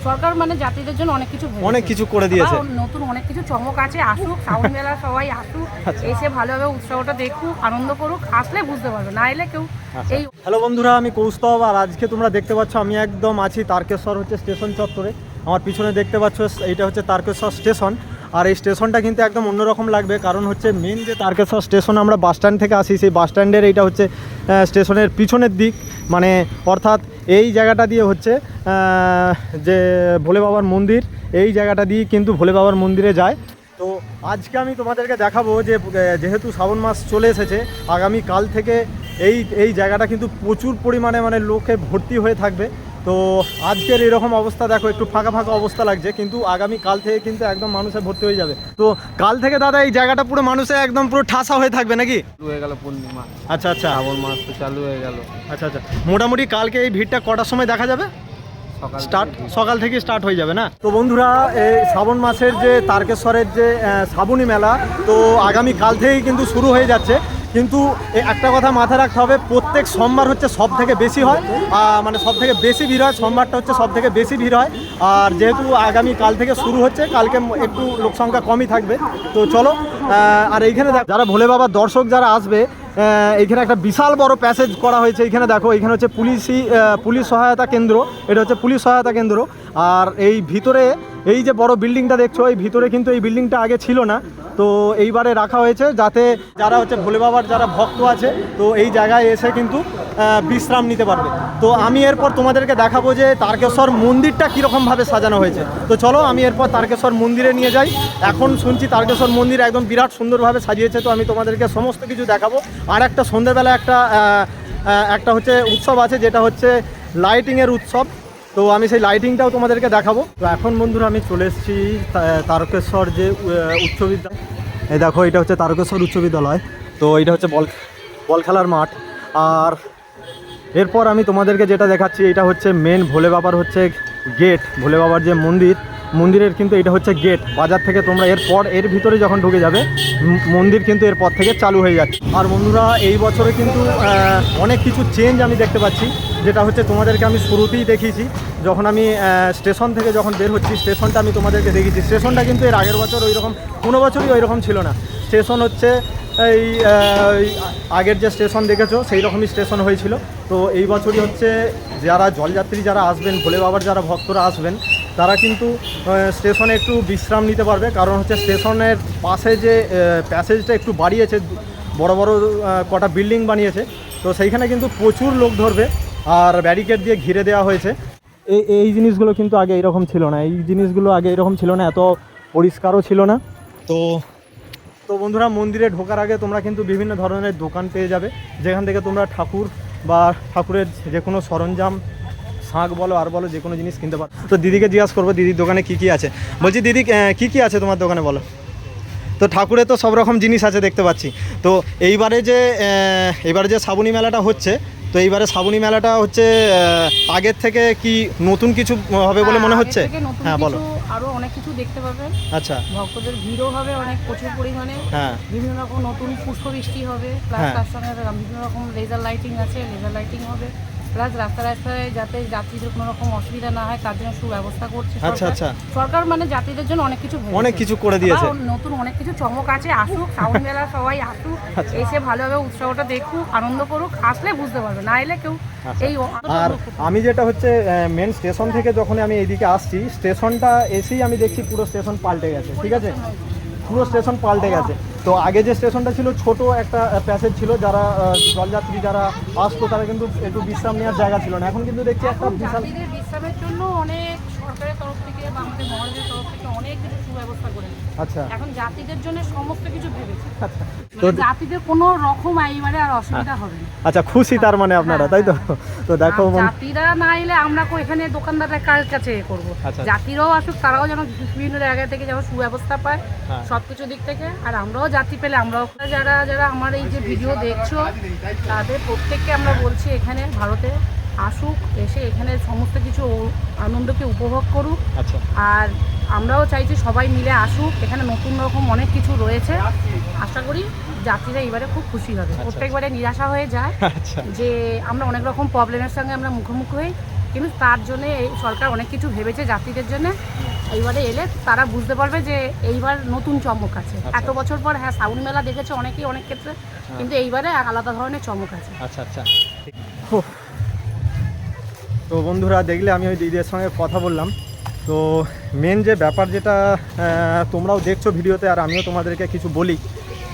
সরকার মানে যাত্রীদের জন্য অনেক কিছু করে দিয়েছে। নতুন অনেক কিছু চমক আছে। আসুক শ্রাবণ মেলা, সবাই আসুক, এসে ভালোভাবে উৎসবটা দেখুক, আনন্দ করুক। আসলে বুঝতে পারবে, না এলে কেউ এই। হ্যালো বন্ধুরা, আমি কৌস্তব, আর আজকে তোমরা দেখতে পাচ্ছ আমি একদম আছি তারকেশ্বর হচ্ছে স্টেশন চত্বরে। আমার পিছনে দেখতে পাচ্ছ এইটা হচ্ছে তারকেশ্বর স্টেশন। আর এই স্টেশনটা কিন্তু একদম অন্যরকম লাগবে, কারণ হচ্ছে মেন যে তারকেশ্বর স্টেশন আমরা বাস স্ট্যান্ড থেকে আসি, সেই বাস স্ট্যান্ডের এইটা হচ্ছে স্টেশনের পিছনের দিক, মানে অর্থাৎ এই জায়গাটা দিয়ে হচ্ছে যে ভোলে বাবার মন্দির, এই জায়গাটা দিয়ে কিন্তু ভোলে বাবার মন্দিরে যায়। তো আজকে আমি তোমাদেরকে দেখাবো যে যেহেতু শ্রাবণ মাস চলে এসেছে, আগামী কাল থেকে এই জায়গাটা কিন্তু প্রচুর পরিমাণে মানে লোকে ভর্তি হয়ে থাকবে। তো আজকের এরকম অবস্থা দেখো, একটু ফাঁকা ফাঁকা অবস্থা লাগছে, কিন্তু আগামী কাল থেকে কিন্তু একদম মানুষে ভর্তি হয়ে যাবে। তো কাল থেকে দাদা এই জায়গাটা পুরো মানুষে একদম পুরো ঠাসা হয়ে থাকবে নাকি? হয়ে গেল পূর্ণিমা। আচ্ছা আচ্ছা, শ্রাবণ মাস তো চালু হয়ে গেল। আচ্ছা আচ্ছা, মোটামুটি কালকে এই ভিড়টা কটার সময় দেখা যাবে? সকাল থেকে স্টার্ট হয়ে যাবে না? তো বন্ধুরা, এই শ্রাবণ মাসের যে তারকেশ্বরের যে শ্রাবণী মেলা, তো আগামী কাল থেকেই কিন্তু শুরু হয়ে যাচ্ছে। কিন্তু একটা কথা মাথায় রাখতে হবে, প্রত্যেক সোমবার হচ্ছে সব থেকে বেশি হয়, মানে সব থেকে বেশি ভিড় হয়, সোমবারটা হচ্ছে সব থেকে বেশি ভিড় হয়। আর যেহেতু আগামী কাল থেকে শুরু হচ্ছে, কালকে একটু লোক সংখ্যা কমই থাকবে। তো চলো, আর এইখানে যারা ভোলে বাবার দর্শক যারা আসবে, এইখানে একটা বিশাল বড় প্যাসেজ করা হয়েছে। এইখানে দেখো, এইখানে হচ্ছে পুলিশ সহায়তা কেন্দ্র, এটা হচ্ছে পুলিশ সহায়তা কেন্দ্র। আর এই ভিতরে এই যে বড় বিল্ডিংটা দেখছো, এই ভিতরে কিন্তু এই বিল্ডিংটা আগে ছিল না, তো এইবারে রাখা হয়েছে যাতে যারা হচ্ছে ভোলে বাবার যারা ভক্ত আছে, তো এই জায়গায় এসে কিন্তু বিশ্রাম নিতে পারবে। তো আমি এরপর তোমাদেরকে দেখাবো যে তারকেশ্বর মন্দিরটা কীরকমভাবে সাজানো হয়েছে। তো চলো আমি এরপর তারকেশ্বর মন্দিরে নিয়ে যাই। এখন শুনছি তারকেশ্বর মন্দির একদম বিরাট সুন্দরভাবে সাজিয়েছে, তো আমি তোমাদেরকে সমস্ত কিছু দেখাবো। আর একটা সন্ধ্যেবেলা একটা হচ্ছে উৎসব আছে, যেটা হচ্ছে লাইটিংয়ের উৎসব, তো আমি সেই লাইটিংটাও তোমাদেরকে দেখাবো। তো এখন বন্ধুরা আমি চলে এসেছি তারকেশ্বর যে উচ্চ বিদ্যালয়, এই দেখো এটা হচ্ছে তারকেশ্বর উচ্চ বিদ্যালয়। তো এটা হচ্ছে বল খেলার মাঠ। আর এরপর আমি তোমাদেরকে যেটা দেখাচ্ছি, এটা হচ্ছে মেন ভোলে বাবার হচ্ছে গেট, ভোলে বাবার যে মন্দিরের কিন্তু এটা হচ্ছে গেট। বাজার থেকে তোমরা এর ভিতরে যখন ঢুকে যাবে, মন্দির কিন্তু এরপর থেকে চালু হয়ে যাচ্ছে। আর বন্ধুরা, এই বছরে কিন্তু অনেক কিছু চেঞ্জ আমি দেখতে পাচ্ছি, যেটা হচ্ছে তোমাদেরকে আমি শুরুতেই দেখিয়েছি, যখন আমি স্টেশন থেকে যখন বের হচ্ছি, স্টেশনটা আমি তোমাদেরকে দেখিয়েছি। স্টেশনটা কিন্তু এর আগের বছর ওই রকম, কোনো বছরই ওই রকম ছিল না। স্টেশন হচ্ছে এই আগের যে স্টেশন দেখেছো সেই রকমই স্টেশন হয়েছিল। তো এই বছরই হচ্ছে যারা জলযাত্রী যারা আসবেন, ভোলে বাবার যারা ভক্তরা আসবেন, তারা কিন্তু স্টেশনে একটু বিশ্রাম নিতে পারবে, কারণ হচ্ছে স্টেশনের পাশে যে প্যাসেজটা একটু বাড়িয়েছে, বড় বড় কটা বিল্ডিং বানিয়েছে, তো সেইখানে কিন্তু প্রচুর লোক ধরবে, আর ব্যারিকেড দিয়ে ঘিরে দেওয়া হয়েছে। এই জিনিসগুলো কিন্তু আগে এরকম ছিল না, এত পরিষ্কারও ছিল না। তো বন্ধুরা, মন্দিরে ঢোকার আগে তোমরা কিন্তু বিভিন্ন ধরনের দোকান পেয়ে যাবে, যেখান থেকে তোমরা ঠাকুর বা ঠাকুরের যে কোনো সরঞ্জাম, শাঁখ বলো আর বলো, যে কোনো জিনিস কিনতে পারো। তো দিদিকে জিজ্ঞাসা করবো দিদির দোকানে কী আছে। বলছি দিদি, কী আছে তোমার দোকানে বলো? তো ঠাকুরে তো সব রকম জিনিস আছে দেখতে পাচ্ছি। তো এইবারে যে শ্রাবণী মেলাটা হচ্ছে, তো এইবারে শ্রাবণী মেলাটা হচ্ছে আগের থেকে কি নতুন কিছু হবে বলে মনে হচ্ছে? হ্যাঁ বলো। আরো অনেক কিছু দেখতে পাবেন। আচ্ছা, ভক্তদের ভিড়ও হবে অনেক, প্রচুর পরিমাণে। হ্যাঁ, বিভিন্ন রকম নতুন পুষ্পবৃষ্টি হবে, প্লাস তার সঙ্গে বিভিন্ন রকম লেজার লাইটিং আছে, লেজার লাইটিং হবে, প্লাস রাস্তায় যাতে যাত্রীদের কোনো রকম অসুবিধা না হয় তার জন্য সুব্যবস্থা করছে সরকার মানে যাত্রীদের জন্য অনেক কিছু করে দিয়েছে। নতুন অনেক কিছু চমক আছে। আসুক শ্রাবণ মেলা, সবাই আসুক, এসে ভালোভাবে উৎসবটা দেখুক, আনন্দ করুক। আসলে বুঝতে পারবে, না এলে কেউ এই। আর আমি যেটা হচ্ছে মেন স্টেশন থেকে যখন আমি এইদিকে আসছি, স্টেশনটা এসেই আমি দেখছি পুরো স্টেশন পাল্টে গেছে। ঠিক আছে, পুরো স্টেশন পাল্টে গেছে। তো আগে যে স্টেশনটা ছিল, ছোট একটা প্যাসেজ ছিল, যারা জলযাত্রী যারা আসতো তারা কিন্তু একটু বিশ্রাম নেওয়ার জায়গা ছিল না। এখন কিন্তু দেখছি একটা বিশাল বিশ্রামের জন্য অনেক সরকারের তরফ থেকে বা আমাদের মহারাজের তরফ থেকে অনেক কিছু সুব্যবস্থা করে। আচ্ছা, এখন যাত্রীদের জন্য সমস্ত কিছু ভেবেছে। আচ্ছা, তো যাত্রীদের কোনো রকম এইবারে আর অসুবিধা হবে না। আচ্ছা, খুশি তার মানে আপনারা, তাই তো? তো দেখো, যাত্রীরা না এলে আমরা এখানে দোকানদারের কাছে করবো। যাত্রীরাও আসুক, তারাও যেন বিভিন্ন জায়গা থেকে যেন সুব্যবস্থা পায় সবকিছু দিক থেকে। আর আমরাও যাত্রী পেলে আমরাও, যারা আমার এই যে ভিডিও দেখছো, তাদের প্রত্যেককে আমরা বলছি এখানে ভারতে আসুক, এসে এখানে সমস্ত কিছু আনন্দকে উপভোগ করুক। আর আমরাও চাইছি সবাই মিলে আসুক, এখানে নতুন রকম অনেক কিছু রয়েছে। আশা করি যাত্রীরা এবারে খুব খুশি হবে। প্রত্যেকবারে নিরাশা হয়ে যায় যে আমরা অনেক রকম প্রবলেমের সঙ্গে আমরা মুখোমুখি হই, কিন্তু তার জন্য এই সরকার অনেক কিছু ভেবেছে যাত্রীদের জন্য। এইবারে এলে তারা বুঝতে পারবে যে এইবার নতুন চমক আছে। এত বছর পর হ্যাঁ শ্রাবণ মেলা দেখেছে অনেকেই অনেক ক্ষেত্রে, কিন্তু এইবারে আলাদা ধরনের চমক আছে। আচ্ছা আচ্ছা। তো বন্ধুরা দেখলে আমি ওই দিদির সঙ্গে কথা বললাম। তো মেন যে ব্যাপার যেটা তোমরাও দেখছো ভিডিওতে আর আমিও তোমাদেরকে কিছু বলি,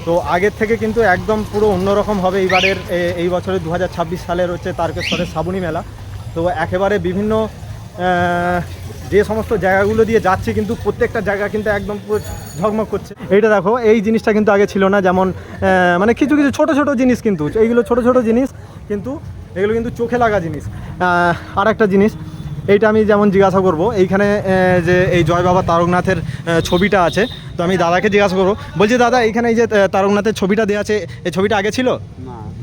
তো আগের থেকে কিন্তু একদম পুরো অন্যরকম হবে এইবারের এই বছরের 2026 সালের হচ্ছে তারকেশ্বরের শ্রাবণী মেলা। তো একেবারে বিভিন্ন যে সমস্ত জায়গাগুলো দিয়ে যাচ্ছে কিন্তু প্রত্যেকটা জায়গা কিন্তু একদম পুরো ঝকমক করছে। এইটা দেখো, এই জিনিসটা কিন্তু আগে ছিল না। যেমন মানে কিছু কিছু ছোট ছোট জিনিস, কিন্তু এইগুলো ছোট ছোট জিনিস, কিন্তু এগুলো কিন্তু চোখে লাগা জিনিস। আর একটা জিনিস, এইটা আমি যেমন জিজ্ঞাসা করবো, এইখানে যে এই জয় বাবা তারকনাথের ছবিটা আছে, তো আমি দাদাকে জিজ্ঞাসা করবো, বলছি দাদা এইখানে এই যে তারকনাথের ছবিটা দেওয়া আছে, এই ছবিটা আগে ছিল?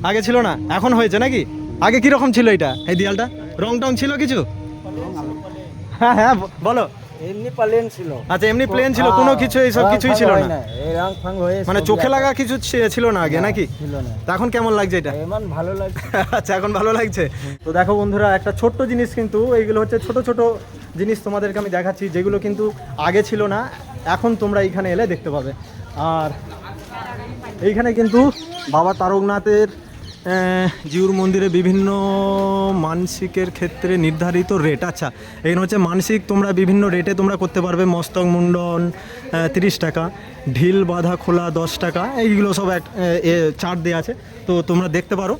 আগে ছিল না, এখন হয়েছে নাকি? আগে কীরকম ছিল এটা, এই দেয়ালটা রং টং ছিল কিছু? হ্যাঁ হ্যাঁ বলো। এমনি প্লেন ছিল। আচ্ছা, এমনি প্লেন ছিল, কোনো কিছু এইসব কিছুই ছিল না, এই রং ফাং হয়ে মানে চোখে লাগা কিছু ছিল না আগে নাকি? ছিল না। তা এখন কেমন লাগছে এটা? এমন ভালো লাগছে। আচ্ছা, এখন ভালো লাগছে। তো দেখো বন্ধুরা, একটা ছোট্ট জিনিস, কিন্তু এইগুলো হচ্ছে ছোট ছোট জিনিস তোমাদেরকে আমি দেখাচ্ছি, যেগুলো কিন্তু আগে ছিল না, এখন তোমরা এইখানে এলে দেখতে পাবে। আর এইখানে কিন্তু বাবা তারকনাথের জিউর মন্দিরে বিভিন্ন মানসিকের ক্ষেত্রে নির্ধারিত রেট। আচ্ছা, এখানে হচ্ছে মানসিক তোমরা বিভিন্ন রেটে তোমরা করতে পারবে। মস্তক মুন্ডন 30 টাকা, ঢিল বাঁধা খোলা 10 টাকা, এইগুলো সব চার্ট দেওয়া আছে, তো তোমরা দেখতে পারো।